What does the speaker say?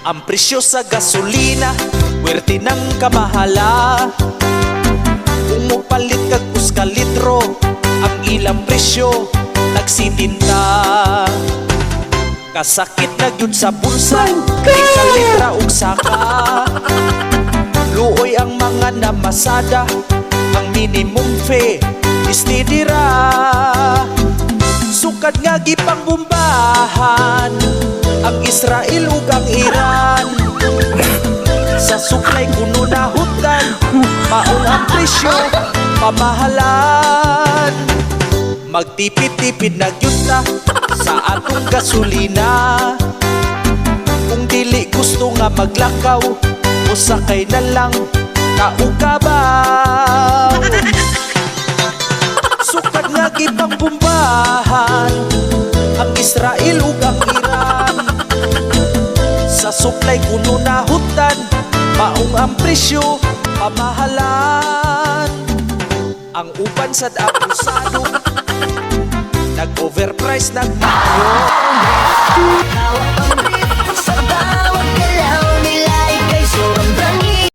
Ang presyo sa gasolina, puwerte ng kamahala. Kung mupalit kag uska litro, ang ilang presyo nagsitinta. Kasakit na gyud sa bulsa, ika litra ug saka. Luoy ang mga namasada, ang minimum fee istidira. Sukad nga gipangbombahan ang Israel ug ang Iran. Sa supply kuno na hutan, maong ang presyo pamahalan. Magtipid-tipid na gyud ta sa atong gasolina. Kung dili gusto nga maglakaw, usakay na lang kaukabaw. Sukad nga gipangbombahan ang Israel ug ang Iran. Sa supply kuno na hutan, maong ang presyo pamahalan. Ang uban sad abusado, nag-overprice nagmayo.